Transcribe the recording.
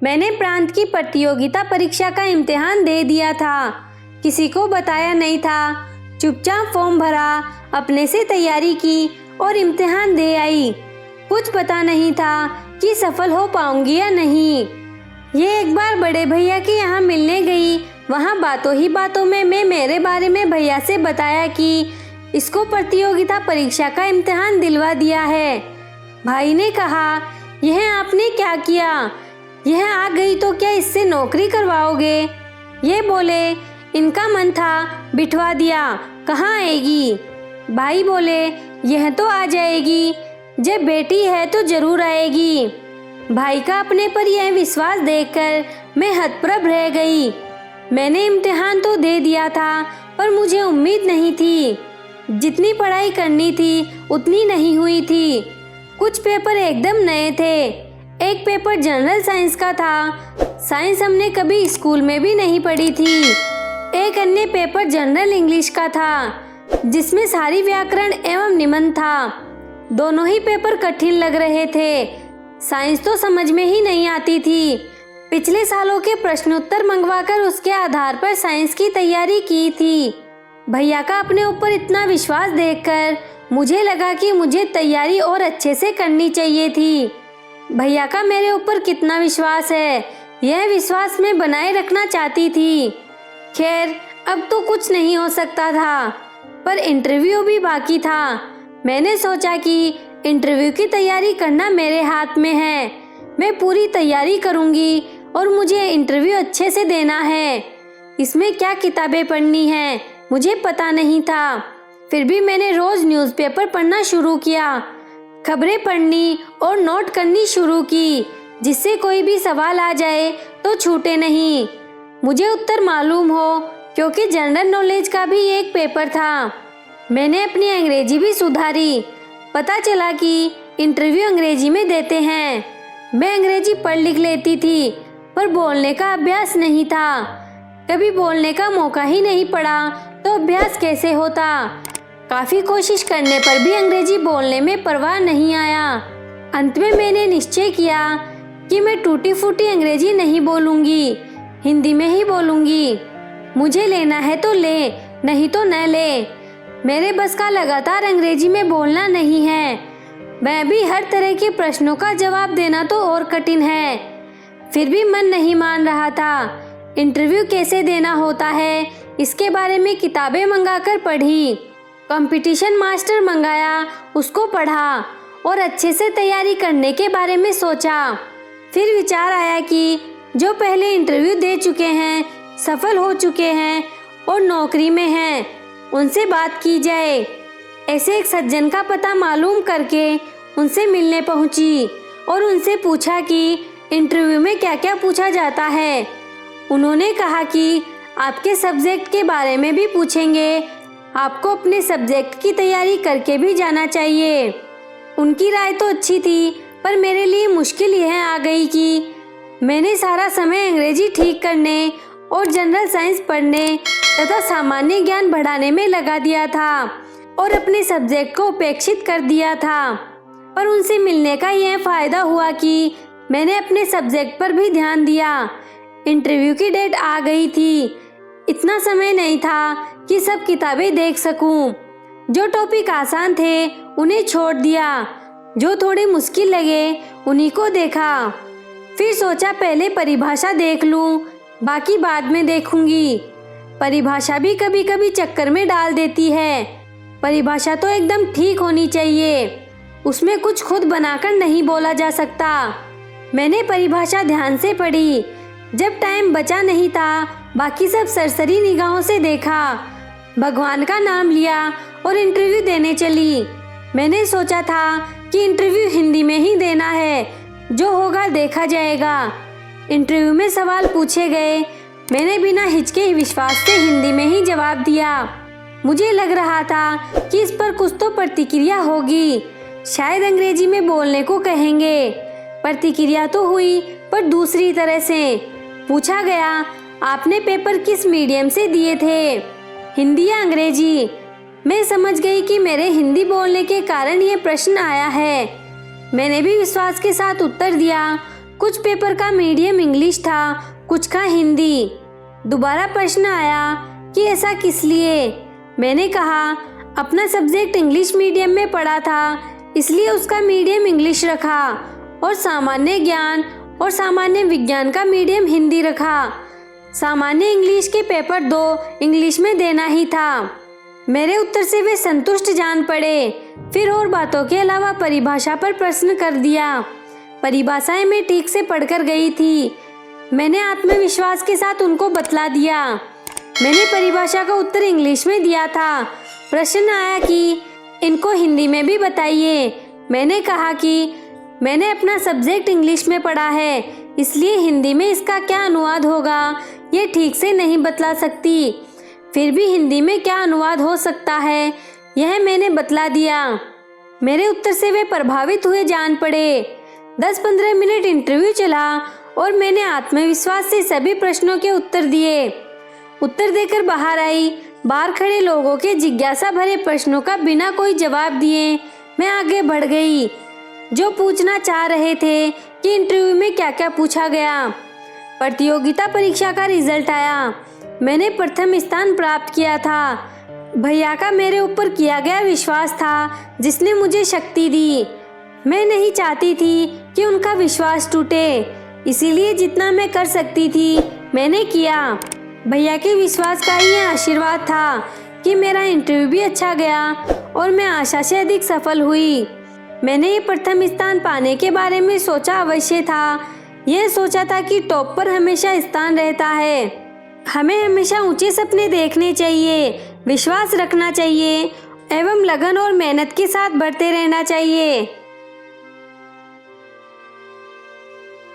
मैंने प्रांत की प्रतियोगिता परीक्षा का इम्तिहान दे दिया था। किसी को बताया नहीं था। चुपचाप फॉर्म भरा, अपने से तैयारी की और इम्तिहान दे आई। कुछ पता नहीं था कि सफल हो पाऊंगी या नहीं। ये एक बार बड़े भैया के यहाँ मिलने गई। वहाँ बातों ही बातों में मैं मेरे बारे में भैया से बताया कि इसको प्रतियोगिता परीक्षा का इम्तिहान दिलवा दिया है। भाई ने कहा, यह आपने क्या किया? यह आ गई तो क्या इससे नौकरी करवाओगे? ये बोले, इनका मन था बिठवा दिया, कहाँ आएगी? भाई बोले, यह तो आ जाएगी, जब बेटी है तो जरूर आएगी। भाई का अपने पर यह विश्वास देखकर मैं हतप्रभ रह गई। मैंने इम्तिहान तो दे दिया था, पर मुझे उम्मीद नहीं थी। जितनी पढ़ाई करनी थी उतनी नहीं हुई थी। कुछ पेपर एकदम नए थे। एक पेपर जनरल साइंस का था। साइंस हमने कभी स्कूल में भी नहीं पढ़ी थी। एक अन्य पेपर जनरल इंग्लिश का था, जिसमें सारी व्याकरण एवं निबंध था। दोनों ही पेपर कठिन लग रहे थे। साइंस तो समझ में ही नहीं आती थी। पिछले सालों के प्रश्नोत्तर मंगवाकर उसके आधार पर साइंस की तैयारी की थी। भैया का अपने ऊपर इतना विश्वास देखकर मुझे लगा कि मुझे तैयारी और अच्छे से करनी चाहिए थी। भैया का मेरे ऊपर कितना विश्वास है, यह विश्वास मैं बनाए रखना चाहती थी। खैर, अब तो कुछ नहीं हो सकता था, पर इंटरव्यू भी बाकी था। मैंने सोचा कि इंटरव्यू की तैयारी करना मेरे हाथ में है। मैं पूरी तैयारी करूंगी और मुझे इंटरव्यू अच्छे से देना है। इसमें क्या किताबें पढ़नी हैं, मुझे पता नहीं था। फिर भी मैंने रोज न्यूज़पेपर पढ़ना शुरू किया, खबरें पढ़नी और नोट करनी शुरू की, जिससे कोई भी सवाल आ जाए तो छूटे नहीं, मुझे उत्तर मालूम हो। क्योंकि जनरल नॉलेज का भी एक पेपर था। मैंने अपनी अंग्रेजी भी सुधारी। पता चला कि इंटरव्यू अंग्रेजी में देते हैं। मैं अंग्रेजी पढ़ लिख लेती थी, पर बोलने का अभ्यास नहीं था। कभी बोलने का मौका ही नहीं पड़ा तो अभ्यास कैसे होता? काफ़ी कोशिश करने पर भी अंग्रेजी बोलने में परवाह नहीं आया। अंत में मैंने निश्चय किया कि मैं टूटी फूटी अंग्रेजी नहीं बोलूँगी, हिंदी में ही बोलूँगी। मुझे लेना है तो ले, नहीं तो न ले। मेरे बस का लगातार अंग्रेजी में बोलना नहीं है। मैं भी हर तरह के प्रश्नों का जवाब देना तो और कठिन है। फिर भी मन नहीं मान रहा था। इंटरव्यू कैसे देना होता है, इसके बारे में किताबें मंगाकर पढ़ी। कंपटीशन मास्टर मंगाया, उसको पढ़ा और अच्छे से तैयारी करने के बारे में सोचा। फिर विचार आया कि जो पहले इंटरव्यू दे चुके हैं, सफल हो चुके हैं और नौकरी में हैं, उनसे बात की जाए। ऐसे एक सज्जन का पता मालूम करके उनसे मिलने पहुंची और उनसे पूछा कि इंटरव्यू में क्या क्या पूछा जाता है। उन्होंने कहा कि आपके सब्जेक्ट के बारे में भी पूछेंगे, आपको अपने सब्जेक्ट की तैयारी करके भी जाना चाहिए। उनकी राय तो अच्छी थी, पर मेरे लिए मुश्किल यह आ गई कि मैंने सारा समय अंग्रेजी ठीक करने और जनरल साइंस पढ़ने तथा सामान्य ज्ञान बढ़ाने में लगा दिया था और अपने सब्जेक्ट को उपेक्षित कर दिया था। पर उनसे मिलने का यह फायदा हुआ कि मैंने अपने सब्जेक्ट पर भी ध्यान दिया। इंटरव्यू की डेट आ गई थी। इतना समय नहीं था कि सब किताबें देख सकूं। जो टॉपिक आसान थे उन्हें छोड़ दिया, जो थोड़े मुश्किल लगे उन्हीं को देखा। फिर सोचा पहले परिभाषा देख लूं, बाकी बाद में देखूंगी। परिभाषा भी कभी कभी चक्कर में डाल देती है। परिभाषा तो एकदम ठीक होनी चाहिए, उसमें कुछ खुद बनाकर नहीं बोला जा सकता। मैंने परिभाषा ध्यान से पढ़ी। जब टाइम बचा नहीं था, बाकी सब सरसरी निगाहों से देखा। भगवान का नाम लिया और इंटरव्यू देने चली। मैंने सोचा था कि इंटरव्यू हिंदी में ही देना है, जो होगा देखा जाएगा। इंटरव्यू में सवाल पूछे गए। मैंने बिना हिचके विश्वास से हिंदी में ही जवाब दिया। मुझे लग रहा था कि इस पर कुछ तो प्रतिक्रिया होगी, शायद अंग्रेजी में बोलने को कहेंगे। प्रतिक्रिया तो हुई, पर दूसरी तरह से। पूछा गया, आपने पेपर किस मीडियम से दिए थे, हिंदी या अंग्रेजी? मैं समझ गई कि मेरे हिंदी बोलने के कारण ये प्रश्न आया है। मैंने भी विश्वास के साथ उत्तर दिया, कुछ पेपर का मीडियम इंग्लिश था, कुछ का हिंदी। दोबारा प्रश्न आया कि ऐसा किस लिए। मैंने कहा अपना सब्जेक्ट इंग्लिश मीडियम में पढ़ा था, इसलिए उसका मीडियम इंग्लिश रखा और सामान्य ज्ञान और सामान्य विज्ञान का मीडियम हिंदी रखा। सामान्य इंग्लिश के पेपर 2 इंग्लिश में देना ही था। मेरे उत्तर से वे संतुष्ट जान पड़े। फिर और बातों के अलावा परिभाषा पर प्रश्न कर दिया। परिभाषाएं मैं ठीक से पढ़कर गई थी। मैंने आत्मविश्वास के साथ उनको बतला दिया। मैंने परिभाषा का उत्तर इंग्लिश में दिया था। प्रश्न आया कि इनको हिंदी में भी बताइए। मैंने कहा कि मैंने अपना सब्जेक्ट इंग्लिश में पढ़ा है, इसलिए हिंदी में इसका क्या अनुवाद होगा ये ठीक से नहीं बतला सकती। फिर भी हिंदी में क्या अनुवाद हो सकता है यह मैंने बतला दिया। मेरे उत्तर से वे प्रभावित हुए जान पड़े। 10-15 मिनट इंटरव्यू चला और मैंने आत्मविश्वास से सभी प्रश्नों के उत्तर दिए। उत्तर देकर बाहर आई। बाहर खड़े लोगों के जिज्ञासा भरे प्रश्नों का बिना कोई जवाब दिए मैं आगे बढ़ गई। जो पूछना चाह रहे थे कि इंटरव्यू में क्या क्या पूछा गया। प्रतियोगिता परीक्षा का रिजल्ट आया। मैंने प्रथम स्थान प्राप्त किया था। भैया का मेरे ऊपर किया गया विश्वास था जिसने मुझे शक्ति दी। मैं नहीं चाहती थी कि उनका विश्वास टूटे, इसीलिए जितना मैं कर सकती थी मैंने किया। भैया के विश्वास का ही आशीर्वाद था कि मेरा इंटरव्यू भी अच्छा गया और मैं आशा से अधिक सफल हुई। मैंने ये प्रथम स्थान पाने के बारे में सोचा अवश्य था। यह सोचा था कि टॉप पर हमेशा स्थान रहता है। हमें हमेशा ऊंचे सपने देखने चाहिए, विश्वास रखना चाहिए एवं लगन और मेहनत के साथ बढ़ते रहना चाहिए।